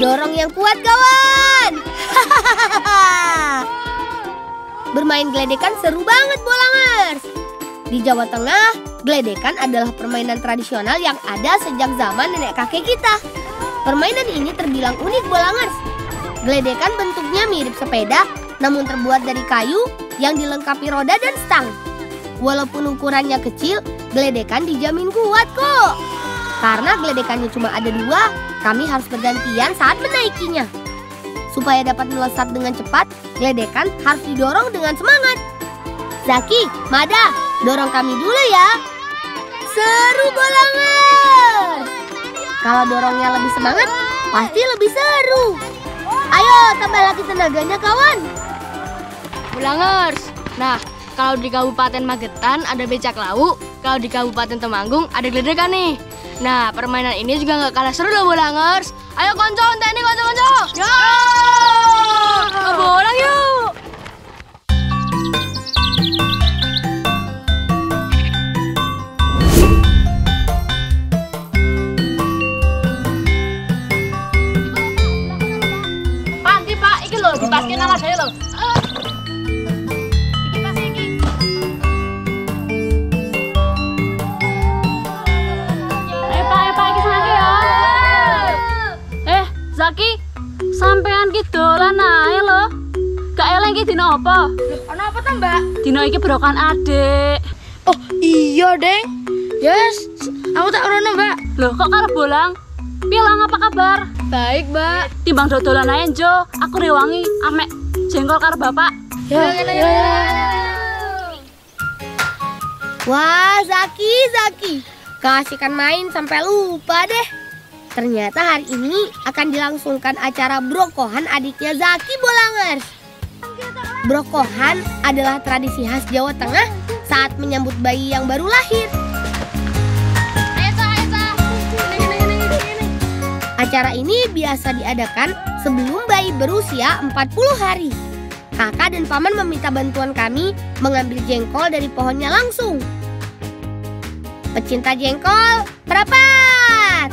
Dorong yang kuat, kawan. Bermain gledekan seru banget, Bolangers. Di Jawa Tengah, gledekan adalah permainan tradisional yang ada sejak zaman nenek kakek kita. Permainan ini terbilang unik, Bolangers. Gledekan bentuknya mirip sepeda, namun terbuat dari kayu yang dilengkapi roda dan stang. Walaupun ukurannya kecil, gledekan dijamin kuat kok. Karena gledekannya cuma ada 2, kami harus bergantian saat menaikinya. Supaya dapat melesat dengan cepat, gledekan harus didorong dengan semangat. Zaki, Mada, dorong kami dulu ya. Seru, Bolangers. Kalau dorongnya lebih semangat, pasti lebih seru. Ayo, tambah lagi tenaganya, kawan. Bolangers. Nah, kalau di Kabupaten Magetan ada becak lauk, kalau di Kabupaten Temanggung ada gledekan nih. Nah, permainan ini juga nggak kalah seru loh, Bolangers. Ayo konco, ini konco. Ya! Bolang yuk! Panti, Pak, iki lho, dipaske nama saya lho. Zaki, sampean ki dolan ae lho. Gak eleng ki dino apa? Ana apa ta, Mbak? Dino iki berokan adik. Oh, iya, Deng. Yes, aku tak rono, Mbak. Loh, kok karo bolang? Pilang, apa kabar? Baik, Mbak. Timbang dodolan ae, Jo. Aku rewangi amek jengkol karo bapak. Ya. Wah, Zaki. Keasikan main sampai lupa deh. Ternyata hari ini akan dilangsungkan acara brokohan adiknya Zaki, Bolangers. Brokohan adalah tradisi khas Jawa Tengah saat menyambut bayi yang baru lahir. Acara ini biasa diadakan sebelum bayi berusia 40 hari. Kakak dan paman meminta bantuan kami mengambil jengkol dari pohonnya langsung. Pecinta jengkol, merapat!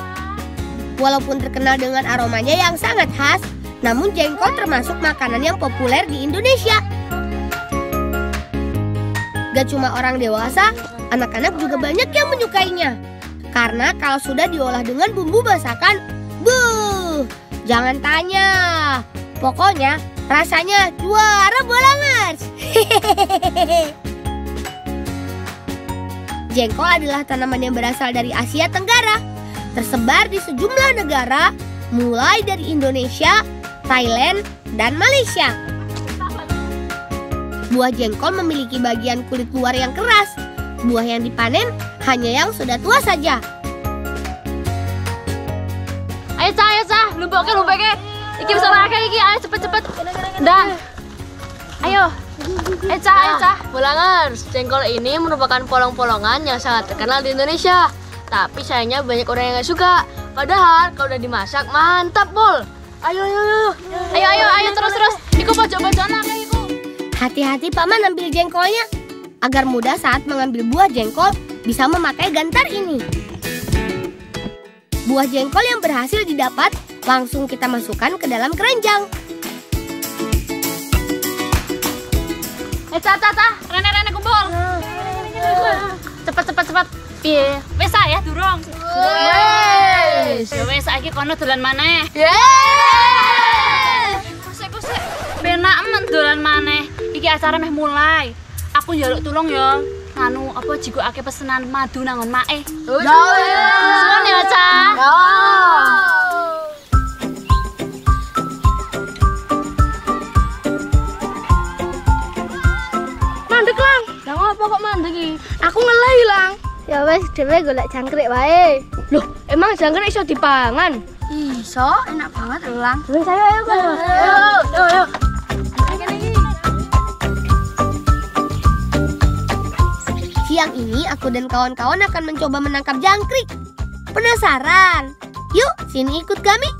Walaupun terkenal dengan aromanya yang sangat khas, namun jengkol termasuk makanan yang populer di Indonesia. Gak cuma orang dewasa, anak-anak juga banyak yang menyukainya. Karena kalau sudah diolah dengan bumbu masakan, jangan tanya. Pokoknya rasanya juara, Bolangers. Jengkol adalah tanaman yang berasal dari Asia Tenggara. Tersebar di sejumlah negara, mulai dari Indonesia, Thailand, dan Malaysia. Buah jengkol memiliki bagian kulit luar yang keras. Buah yang dipanen hanya yang sudah tua saja. Ayo, Cah, lumpuknya. Iki bisa pakai iki, ayo cepet. Dan ayo. Cah. Bolangers, jengkol ini merupakan polong-polongan yang sangat terkenal di Indonesia. Tapi sayangnya banyak orang yang gak suka. Padahal kalau udah dimasak mantap, Bol. Ayo, terus. Iku pojok-pojokan lah kayak iku. Hati-hati paman ambil jengkolnya. Agar mudah saat mengambil buah jengkol, bisa memakai gantar ini. Buah jengkol yang berhasil didapat, langsung kita masukkan ke dalam keranjang. Cah, rene kumpul. Cepet. Piye? Wis ya durung. Wis saiki kono dolan maneh. Kusik. Penak men dolan maneh. Iki acara meh mulai. Aku njaluk tulung ya. Anu apa jikokake pesenan madu nangon mae. Suwun ya, Cah. Mandek, Lang. Lah ngopo kok mandek iki? Aku ngelai, Lang. Ya wes, dhewe golek jangkrik wae. Loh, emang jangkrik iso dipangan? Iso, enak banget, Lang. Wis ayo kan. Ayo. Siang ini aku dan kawan-kawan akan mencoba menangkap jangkrik. Penasaran? Yuk, sini ikut kami.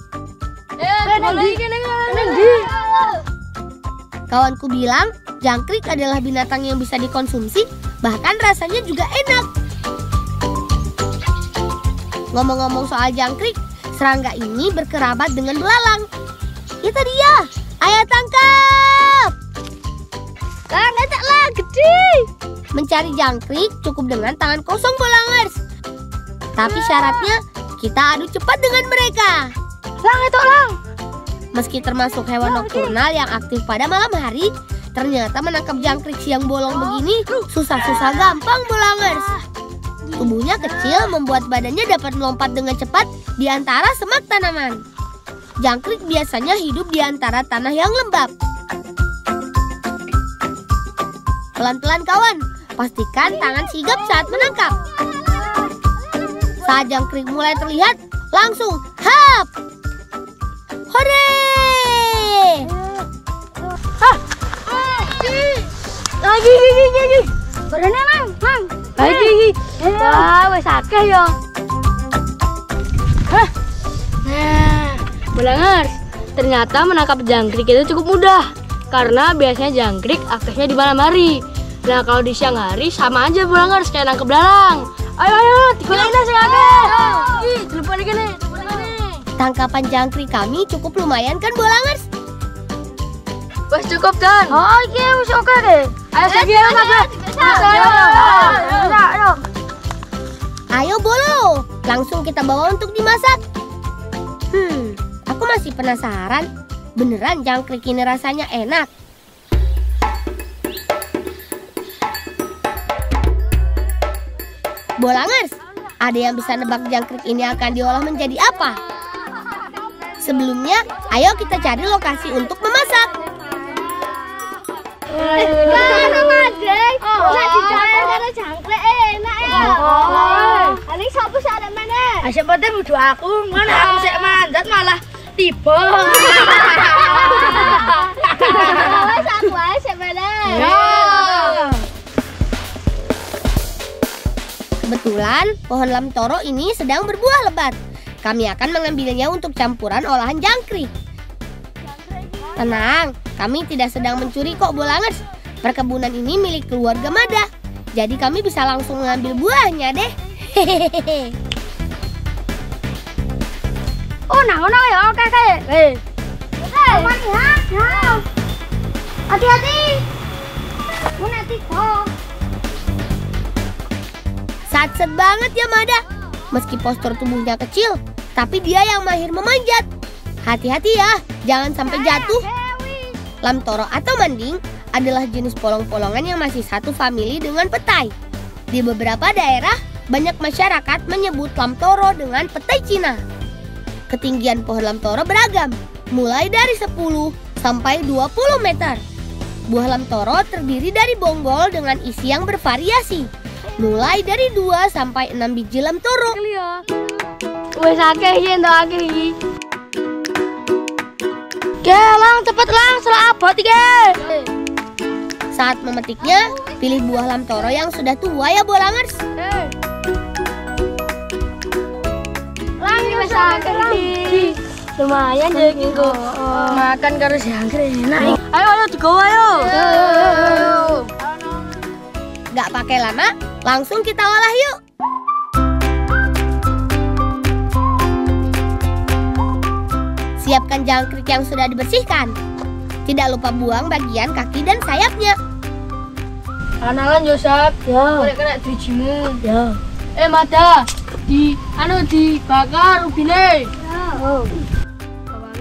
Kawanku bilang, jangkrik adalah binatang yang bisa dikonsumsi, bahkan rasanya juga enak. Ngomong-ngomong soal jangkrik, Serangga ini berkerabat dengan belalang. Itu dia. Ayo tangkap. Lang, lah, gede. Mencari jangkrik cukup dengan tangan kosong, Bolangers. Tapi syaratnya kita adu cepat dengan mereka. Lang, itu lang. Meski termasuk hewan nokturnal yang aktif pada malam hari, ternyata menangkap jangkrik siang bolong begini susah-susah gampang, Bolangers. Tubuhnya kecil membuat badannya dapat melompat dengan cepat di antara semak tanaman. Jangkrik biasanya hidup di antara tanah yang lembab. Pelan-pelan kawan, pastikan tangan sigap saat menangkap. Saat jangkrik mulai terlihat, langsung hap! Hore! Lagi. Berani lang. Lagi. Wah, wes akeh yo. Nah, Bolangers, ternyata menangkap jangkrik itu cukup mudah. Karena biasanya jangkrik aktifnya di malam hari. Nah, kalau di siang hari sama aja Bolangers kayak nangkep belalang. Ayo, tinggalin sing akeh. Ih, telepon iki nih. Tangkapan jangkrik kami cukup lumayan kan, Bolangers? Wes cukup kan? Oh, iya wis oke deh. Ayo lagi ya, Ayo. Ayo Bolo, langsung kita bawa untuk dimasak. Aku masih penasaran, beneran jangkrik ini rasanya enak? Bolangers, ada yang bisa nebak jangkrik ini akan diolah menjadi apa? Sebelumnya, ayo kita cari lokasi untuk memasak. Karo madeng. Nek dicampur karo jangkrik enak ya. Ini sapa sing arek meneh? Asik penting kudu aku, mana aku sik mandat malah tiba. Wes aku ae sing meneh. Kebetulan pohon lamtoro ini sedang berbuah lebat. Kami akan mengambilnya untuk campuran olahan jangkrik. Tenang, kami tidak sedang mencuri kok, Bolangers. Perkebunan ini milik keluarga Mada. Jadi kami bisa langsung mengambil buahnya deh. Hehehe. Oh, nah ngono ya, oke. Mari ha. Hati-hati. Mun tiba. Satset banget ya Mada. Meski postur tubuhnya kecil, tapi dia yang mahir memanjat. Hati-hati ya, jangan sampai jatuh. Lamtoro atau manding adalah jenis polong-polongan yang masih satu famili dengan petai. Di beberapa daerah, banyak masyarakat menyebut lamtoro dengan petai Cina. Ketinggian pohon lamtoro beragam, mulai dari 10 sampai 20 meter. Buah lamtoro terdiri dari bonggol dengan isi yang bervariasi, mulai dari 2 sampai 6 biji lamtoro. Wes akeh iki entuk akeh iki. Lang, cepet lang, salah abot iki. Saat memetiknya, pilih buah lamtoro yang sudah tua ya Bolangers. Lang wis akeh iki. Lumayan ya kengko. Makan karo jangkrik enak. Ayo digowo ayo. Gak pakai lama, langsung kita olah yuk. Siapkan jangkrik yang sudah dibersihkan. Tidak lupa buang bagian kaki dan sayapnya. Analan yo sap. Ya. Boleh kena drijimu. Ya. Mada, dibakar ubine.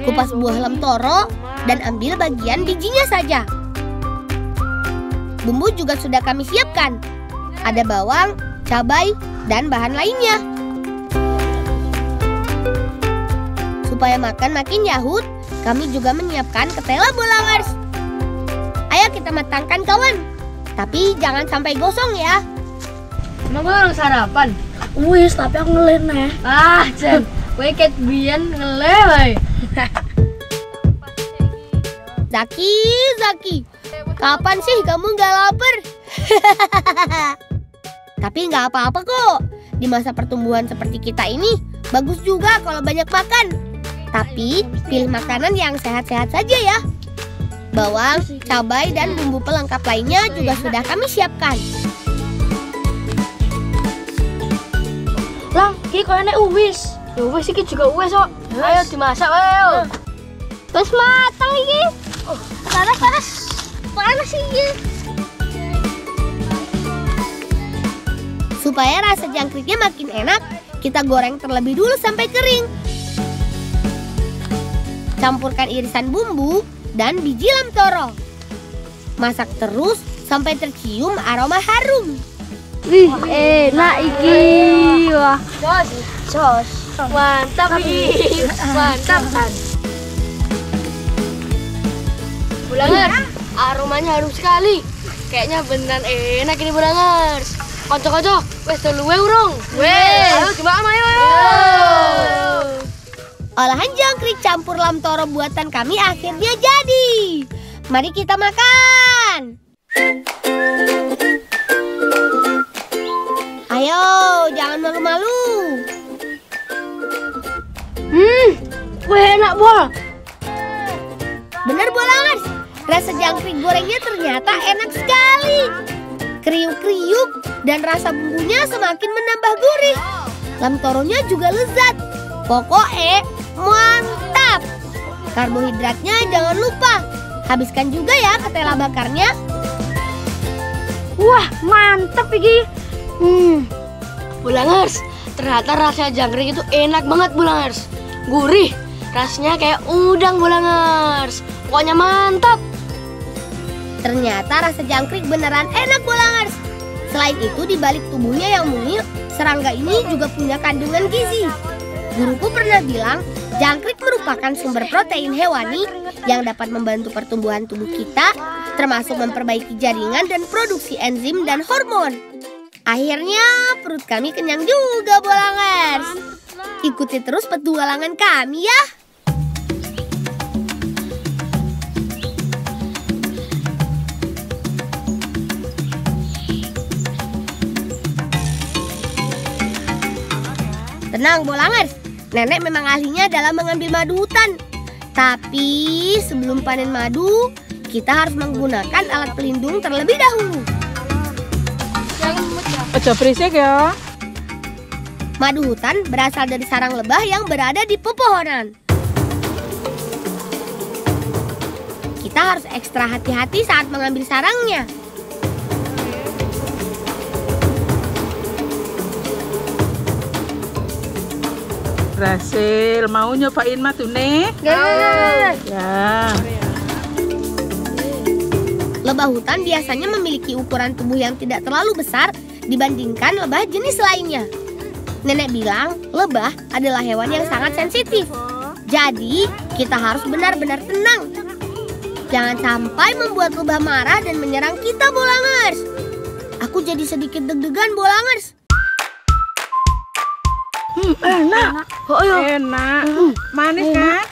Kupas buah lamtoro dan ambil bagian bijinya saja. Bumbu juga sudah kami siapkan. Ada bawang, cabai, dan bahan lainnya. Supaya makan makin yahut, kami juga menyiapkan ketela Bolangers. Ayo kita matangkan kawan. Tapi jangan sampai gosong ya. Emang gue orang sarapan? Wis, tapi aku ngelih nih. Jen, gue ket biyen ngeleh wae. Zaki, kapan sih kamu gak lapar? Tapi nggak apa-apa kok. Di masa pertumbuhan seperti kita ini, bagus juga kalau banyak makan. Tapi pilih makanan yang sehat-sehat saja ya. Bawang, cabai, dan bumbu pelengkap lainnya juga sudah kami siapkan. Lang, ki kok enek uwis. Ya wes iki juga wes kok. Ayo dimasak ayo. Wis matang iki. Panas. Panas iki. Supaya rasa jangkriknya makin enak, kita goreng terlebih dulu sampai kering. Campurkan irisan bumbu dan biji lamtoro. Masak terus sampai tercium aroma harum. Wih, enak iki. Wah, jos. Mantap iki. Mantap kan. Bulangers, aromanya harum sekali. Kayaknya beneran enak ini Bulangers. Kocok-kocok, wes dulu urung. Wes. Ayo gimana ayo. Olahan jangkrik campur lamtoro buatan kami akhirnya jadi. Mari kita makan. Ayo, jangan malu-malu. Wah enak Bol. Bener Bolangers, rasa jangkrik gorengnya ternyata enak sekali. Kriuk-kriuk dan rasa bumbunya semakin menambah gurih. Lamtoronya juga lezat. Pokoknya mantap. Karbohidratnya jangan lupa. Habiskan juga ya ketela bakarnya. Wah, mantep iki. Bulangers, ternyata rasa jangkrik itu enak banget Bulangers. Gurih, rasanya kayak udang Bulangers. Pokoknya mantap. Ternyata rasa jangkrik beneran enak Bolangers. Selain itu di balik tubuhnya yang mungil, serangga ini juga punya kandungan gizi. Guruku pernah bilang, jangkrik merupakan sumber protein hewani yang dapat membantu pertumbuhan tubuh kita, termasuk memperbaiki jaringan dan produksi enzim dan hormon. Akhirnya perut kami kenyang juga Bolangers. Ikuti terus petualangan kami ya. Tenang Bolangers, nenek memang ahlinya dalam mengambil madu hutan. Tapi sebelum panen madu, kita harus menggunakan alat pelindung terlebih dahulu. Aja berisik ya. Madu hutan berasal dari sarang lebah yang berada di pepohonan. Kita harus ekstra hati-hati saat mengambil sarangnya. Berhasil, mau nyobain madune? Ya. Lebah hutan biasanya memiliki ukuran tubuh yang tidak terlalu besar dibandingkan lebah jenis lainnya. Nenek bilang lebah adalah hewan yang sangat sensitif. Jadi kita harus benar-benar tenang. Jangan sampai membuat lebah marah dan menyerang kita Bolangers. Aku jadi sedikit deg-degan Bolangers. Enak. Enak. Manis kan?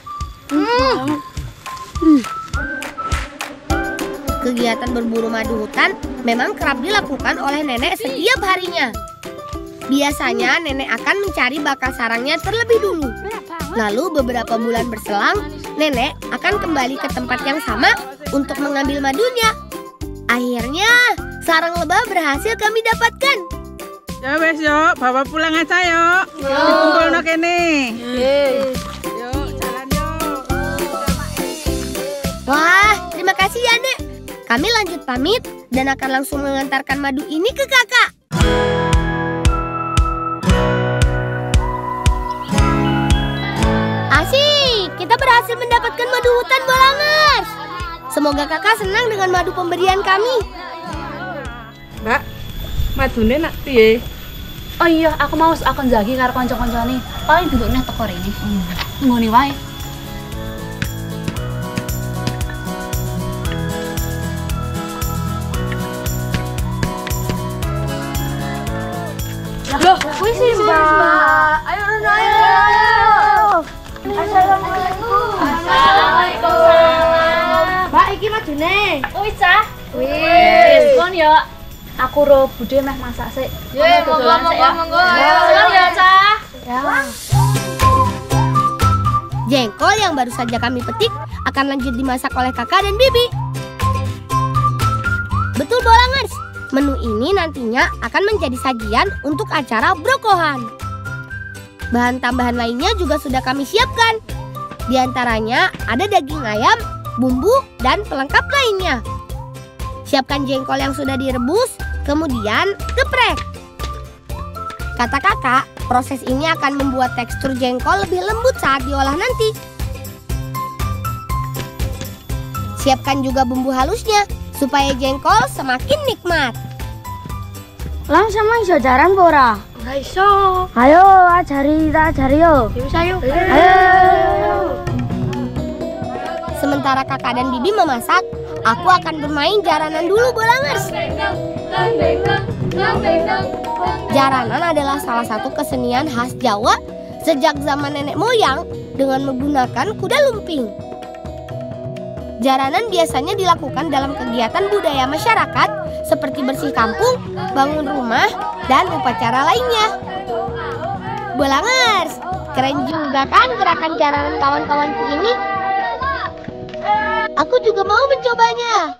Kegiatan berburu madu hutan memang kerap dilakukan oleh nenek setiap harinya. Biasanya nenek akan mencari bakal sarangnya terlebih dulu. Lalu beberapa bulan berselang, nenek akan kembali ke tempat yang sama untuk mengambil madunya. Akhirnya, sarang lebah berhasil kami dapatkan. Ya wes yuk, bawa pulang aja yuk. Dikumpul no kene. Yuk, jalan yuk. Wah, terima kasih ya Nek. Kami lanjut pamit dan akan langsung mengantarkan madu ini ke kakak. Asik, kita berhasil mendapatkan madu hutan Bolangers. Semoga kakak senang dengan madu pemberian kami. Mbak, madune nak piye? Oh iya, aku mau akan jagi karo kanca-kancane. Paling bentuknya teko rene. Nggone wae. Loh, wis Mbak. Ayo Rona, ayo. Assalamualaikum. Assalamualaikum. Mbak, iki madune. Wis, Cah. Wis, kon yo. Aku ro budhe meh masak sik. Ye, monggo. Silakan ya, Cah. Ya. Jengkol yang baru saja kami petik akan lanjut dimasak oleh kakak dan bibi. Betul Bolangers, menu ini nantinya akan menjadi sajian untuk acara brokohan. Bahan tambahan lainnya juga sudah kami siapkan. Di antaranya ada daging ayam, bumbu, dan pelengkap lainnya. Siapkan jengkol yang sudah direbus, kemudian geprek. Kata kakak, proses ini akan membuat tekstur jengkol lebih lembut saat diolah nanti. Siapkan juga bumbu halusnya, supaya jengkol semakin nikmat. Langsung iso jaran pora. Ora iso. Ayo ajari, tak ajari yo. Bisa yuk. Ayo. Sementara kakak dan bibi memasak, aku akan bermain jaranan dulu, Bolangers. Jaranan adalah salah satu kesenian khas Jawa sejak zaman nenek moyang dengan menggunakan kuda lumping. Jaranan biasanya dilakukan dalam kegiatan budaya masyarakat seperti bersih kampung, bangun rumah, dan upacara lainnya. Bolangers, keren juga kan gerakan jaranan kawan-kawanku ini? Aku juga mau mencobanya.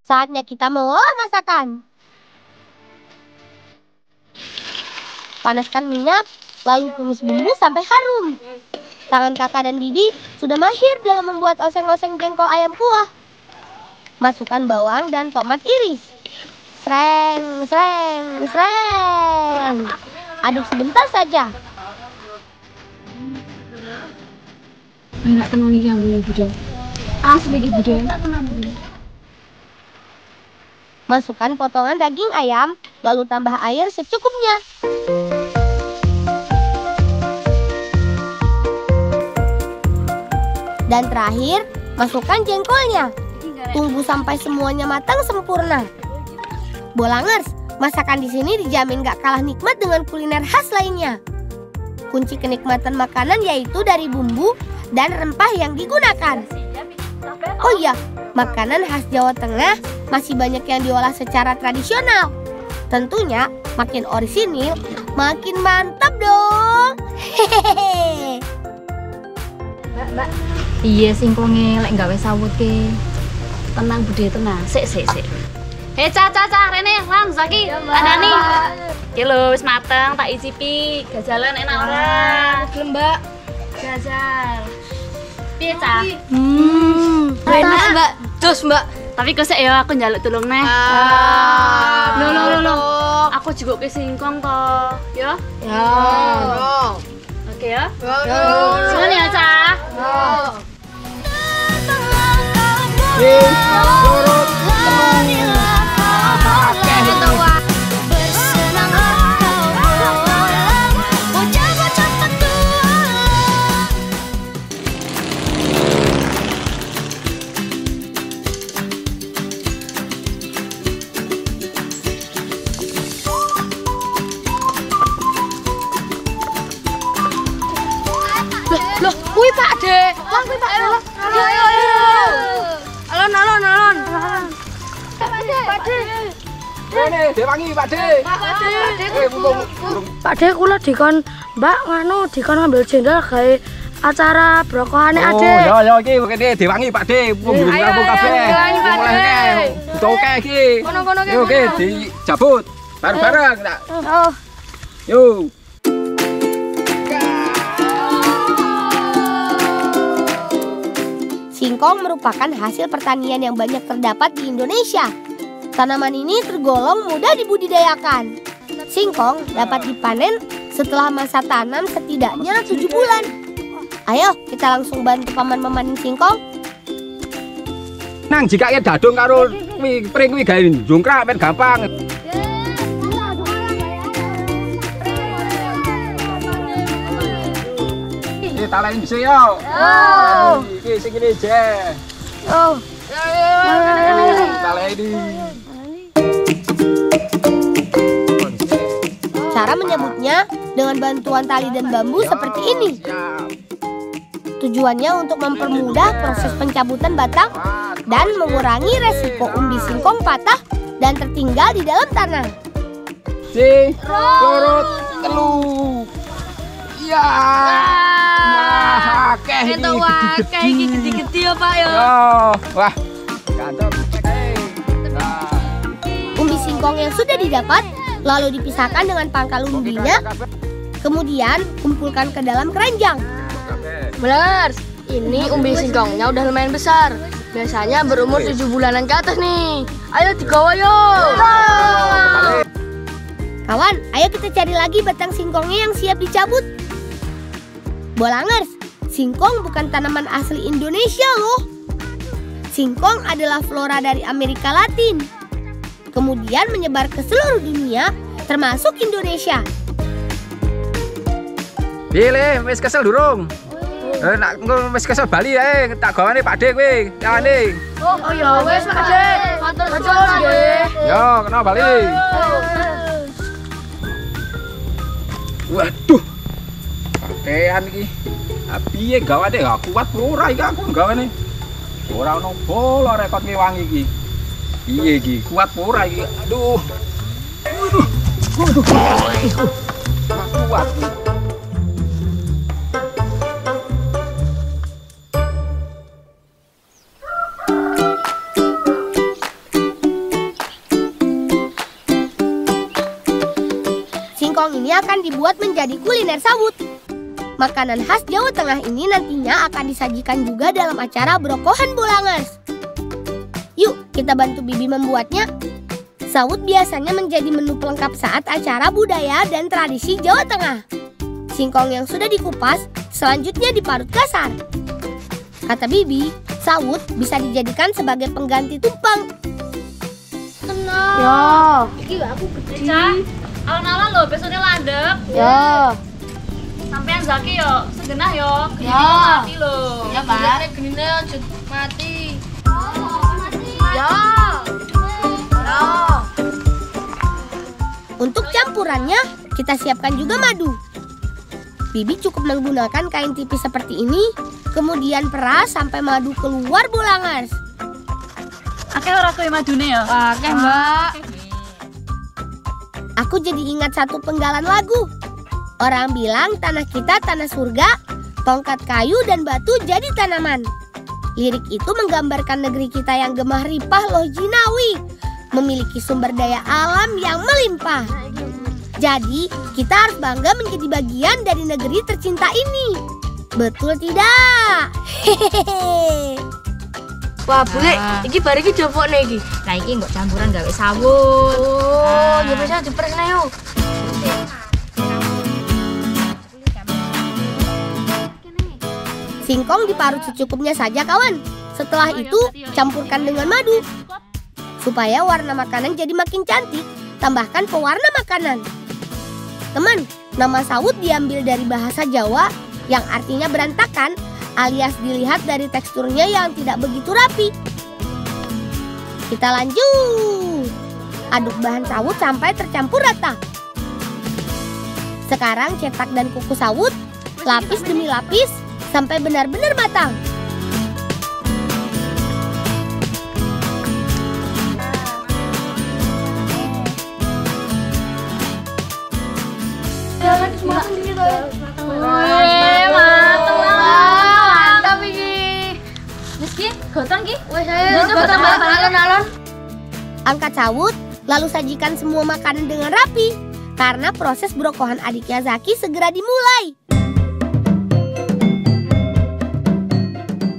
Saatnya kita mengolah masakan. Panaskan minyak, lalu tumis bumbu sampai harum. Tangan kakak dan bibi sudah mahir dalam membuat oseng-oseng jengkol ayam kuah. Masukkan bawang dan tomat iris. Sreng, sreng, sreng. Aduk sebentar saja. Enak tenang iki ambune budhe. Asli iki budhe enak tenan. Masukkan potongan daging ayam, lalu tambah air secukupnya. Dan terakhir, masukkan jengkolnya. Tunggu sampai semuanya matang sempurna. Bolangers, masakan di sini dijamin gak kalah nikmat dengan kuliner khas lainnya. Kunci kenikmatan makanan yaitu dari bumbu dan rempah yang digunakan. Oh iya, makanan khas Jawa Tengah masih banyak yang diolah secara tradisional. Tentunya makin orisinil, makin mantap dong. Hehehe. Mbak. Iya singkonge lek gawe sawut ke. Tenang budhe tenang. Sik. Ca, Rene, Lan, Zaki, Adani. Ki lho wis mateng, tak icipi. Gajalan enak ora? Gelem, Mbak. Gajal. Piye, Ca? Enak, Mbak. Dos, Mbak. Tapi kok sik ya aku njaluk tulung neh. Lho. Aku juga ke singkong to, ya? Ya. Oke ya. Suwun ya, Ca. Loh, kuwi Pak De. Lah kuwi Pak De. Ayo. Alon. Pak De. Rene, Dewangi, Pak De. Pak De kula dikon Mbak nganu dikon ngambil jendol gawe acara brokohane Ade. Oh, ya iki kene Dewangi, Pak De. Mundur kampung kabeh. Mulai oke iki. Kono-kono ki. Oke, dijabut. Bareng-bareng tak. Oh. Yo. Singkong merupakan hasil pertanian yang banyak terdapat di Indonesia. Tanaman ini tergolong mudah dibudidayakan. Singkong dapat dipanen setelah masa tanam setidaknya 7 bulan. Ayo kita langsung bantu paman memanen singkong. Nang jika dadung karo pring kuwi gawe jongkrak men gampang. Taleni dhisik yo. Oh. Iki sing ngene je. Oh. Taleni. Cara menyebutnya dengan bantuan tali dan bambu seperti ini. Tujuannya untuk mempermudah proses pencabutan batang dan mengurangi resiko umbi singkong patah dan tertinggal di dalam tanah. Turut telu. Iya. Itu wakeh iki gede-gede ya Pak ya. Wah. Ganteng. Umbi singkong yang sudah didapat lalu dipisahkan dengan pangkal umbinya, kemudian kumpulkan ke dalam keranjang. Bulangers, ini umbi singkongnya udah lumayan besar. Biasanya berumur 7 bulanan ke atas nih. Ayo digawa yuk. Kawan, ayo kita cari lagi batang singkongnya yang siap dicabut. Bolangers, singkong bukan tanaman asli Indonesia loh. Singkong adalah flora dari Amerika Latin. Kemudian menyebar ke seluruh dunia, termasuk Indonesia. Pilih, wis kesel durung. Nak wis kesel Bali ae, tak gawane Pak De kowe, nyawane. Oh ya wes Pak De. Matur suwun nggih. Yo, kena Bali. Waduh. Kakean iki. Piye gawane gak kuat ora iki aku gawane. Ora ono bola rekod ngewangi iki. Piye iki? Kuat ora iki? Aduh. Waduh. Kuat. Singkong ini akan dibuat menjadi kuliner sawut. Makanan khas Jawa Tengah ini nantinya akan disajikan juga dalam acara Brokohan Bolangers. Yuk, kita bantu Bibi membuatnya. Sawut biasanya menjadi menu pelengkap saat acara budaya dan tradisi Jawa Tengah. Singkong yang sudah dikupas selanjutnya diparut kasar. Kata Bibi, sawut bisa dijadikan sebagai pengganti tumpeng. Ya. Iki aku gede. Alon-alon lho, besoknya landep. Ya. Sampean Zaki yo, segenah yo. Ya. Mati lho. Ya, Pak. Genine aja mati. Ya. Ya. Untuk campurannya, kita siapkan juga madu. Bibi cukup menggunakan kain tipis seperti ini, kemudian peras sampai madu keluar Bolangers. Akeh ora kowe madune yo. Oke, Mbak. Aku jadi ingat satu penggalan lagu. Orang bilang tanah kita tanah surga, tongkat kayu dan batu jadi tanaman. Lirik itu menggambarkan negeri kita yang gemah ripah loh jinawi, memiliki sumber daya alam yang melimpah. Jadi, kita harus bangga menjadi bagian dari negeri tercinta ini. Betul tidak? Hehehe. Wah, Bule, iki bar iki dopokne iki. Nah iki mbok campuran gawe sawut. Oh, ya bisa diperesne yuk. Singkong diparut secukupnya saja kawan. Setelah itu, campurkan dengan madu. Supaya warna makanan jadi makin cantik, tambahkan pewarna makanan. Teman, nama sawut diambil dari bahasa Jawa yang artinya berantakan, alias dilihat dari teksturnya yang tidak begitu rapi. Kita lanjut. Aduk bahan sawut sampai tercampur rata. Sekarang cetak dan kukus sawut, lapis demi lapis, sampai benar-benar matang. Mantap iki. Wis ki, gotong ki. Wes ayo, gotong alon-alon. Angkat sawut, lalu sajikan semua makanan dengan rapi. Karena proses brokohan adiknya Zaki segera dimulai.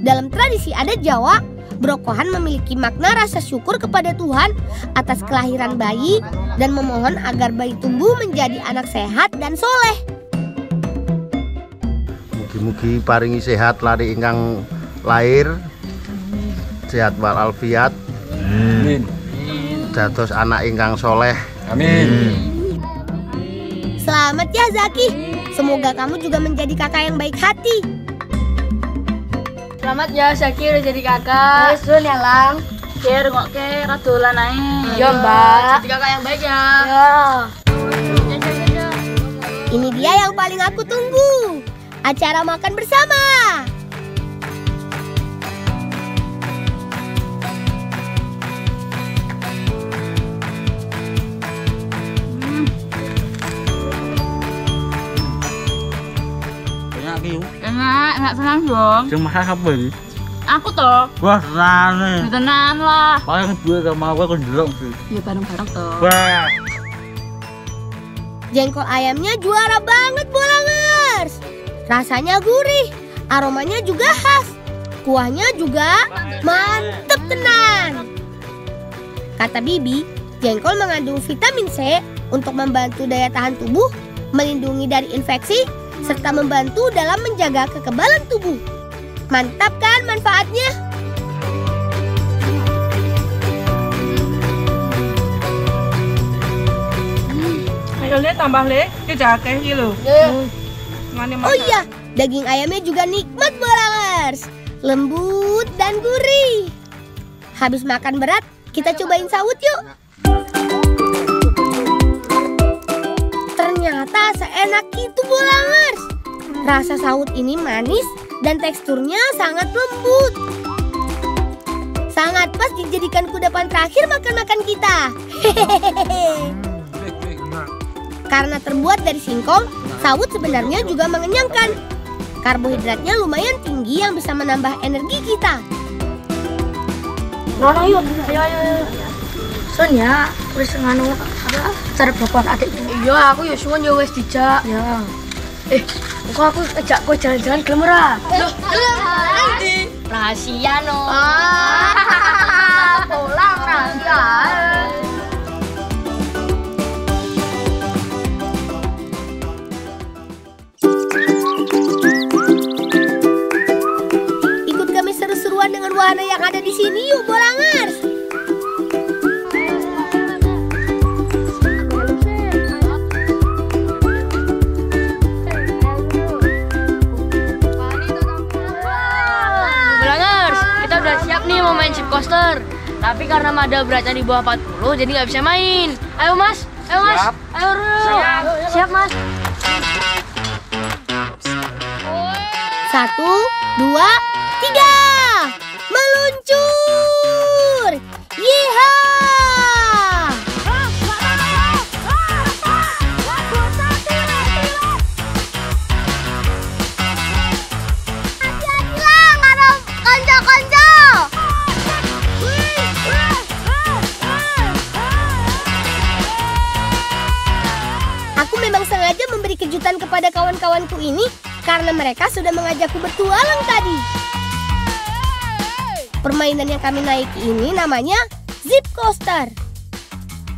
Dalam tradisi adat Jawa, brokohan memiliki makna rasa syukur kepada Tuhan atas kelahiran bayi dan memohon agar bayi tumbuh menjadi anak sehat dan soleh. Mugi-mugi paringi sehat lari ingkang lahir, sehat walafiat. Amin. Dados anak ingkang soleh. Amin. Selamat ya Zaki, semoga kamu juga menjadi kakak yang baik hati. Selamat ya, Zaki udah jadi kakak. Sun ya, Lang. Ker ngoke radolan ae. Iya, Mbak. Jadi kakak yang baik ya. Ya. Ini dia yang paling aku tunggu, acara makan bersama. Enak senang dong. Sing masak apa iki? Aku toh. Wah, rane. Tenan lah. Paling duwe sama aku ndelok sih. Ya bareng-bareng toh. Wah. Jengkol ayamnya juara banget Bolangers. Rasanya gurih, aromanya juga khas. Kuahnya juga mantep tenan. Kata Bibi, jengkol mengandung vitamin C untuk membantu daya tahan tubuh, melindungi dari infeksi, serta membantu dalam menjaga kekebalan tubuh. Mantap kan manfaatnya? Ayo Le, tambah Le, kejakeh iki lho. Oh iya, daging ayamnya juga nikmat Bolangers. Lembut dan gurih. Habis makan berat, kita cobain sawut yuk. Ternyata seenak itu Bolangers. Rasa sawut ini manis dan teksturnya sangat lembut. Sangat pas dijadikan kudapan terakhir makan-makan kita. Hehehe. Karena terbuat dari singkong, sawut sebenarnya juga mengenyangkan. Karbohidratnya lumayan tinggi yang bisa menambah energi kita. Nono yuk, ayo. Sonya, wis nganu apa cara bapak adik. Iya, aku ya suwun ya wis dijak. Ya. Kok aku ajak kowe jalan-jalan gelem ora? Loh, nanti. Rahasia no. Pulang rahasia. Ikut kami seru-seruan dengan wahana yang ada di sini yuk Bolangers. Siap nih mau main chip coaster. Tapi karena Mada beratnya di bawah 40 jadi nggak bisa main. Ayo mas. Siap. Ayo siap mas. 1, 2, 3. Meluncur. Yeha. Sengaja memberi kejutan kepada kawan-kawanku ini karena mereka sudah mengajakku bertualang tadi. Permainan yang kami naiki ini namanya zip coaster.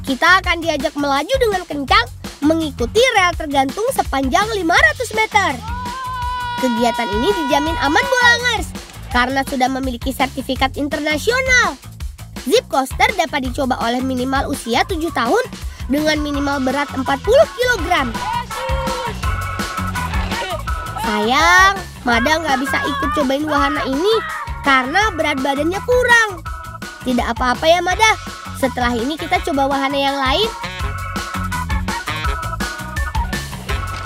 Kita akan diajak melaju dengan kencang mengikuti rel tergantung sepanjang 500 meter. Kegiatan ini dijamin aman Bolangers karena sudah memiliki sertifikat internasional. Zip coaster dapat dicoba oleh minimal usia 7 tahun dengan minimal berat 40 kg. Sayang, Mada nggak bisa ikut cobain wahana ini karena berat badannya kurang. Tidak apa-apa ya Mada, setelah ini kita coba wahana yang lain.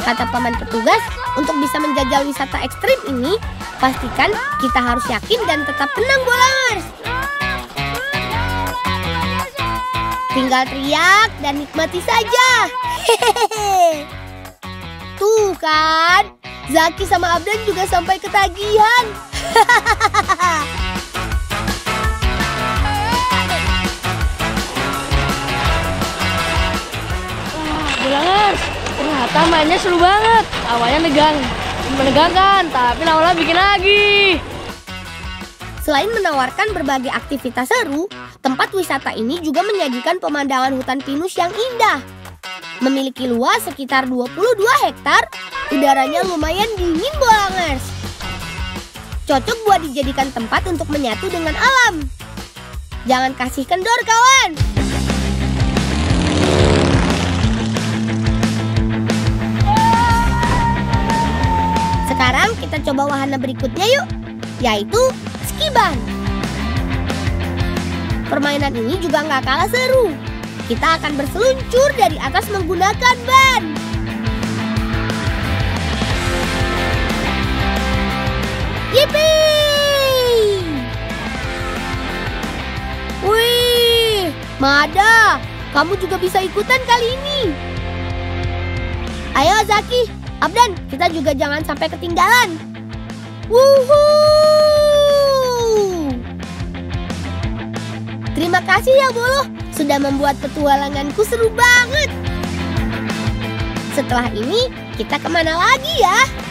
Kata paman petugas, untuk bisa menjajal wisata ekstrim ini, pastikan kita harus yakin dan tetap tenang Bolangers. Tinggal teriak dan nikmati saja. Hehehe. Tuh kan, Zaki sama Abdan juga sampai ketagihan. Bolangers, ternyata mainnya seru banget. Awalnya menegangkan, tapi lama-lama bikin lagi. Selain menawarkan berbagai aktivitas seru, tempat wisata ini juga menyajikan pemandangan hutan pinus yang indah. Memiliki luas sekitar 22 hektar, udaranya lumayan dingin Bolangers. Cocok buat dijadikan tempat untuk menyatu dengan alam. Jangan kasih kendor kawan. Sekarang kita coba wahana berikutnya yuk, yaitu skiban. Permainan ini juga nggak kalah seru. Kita akan berseluncur dari atas menggunakan ban. Yippee! Wih, Mada, kamu juga bisa ikutan kali ini. Ayo Zaki, Abdan, kita juga jangan sampai ketinggalan. Wuhuu! Terima kasih ya Bolo, sudah membuat petualanganku seru banget. Setelah ini kita kemana lagi ya?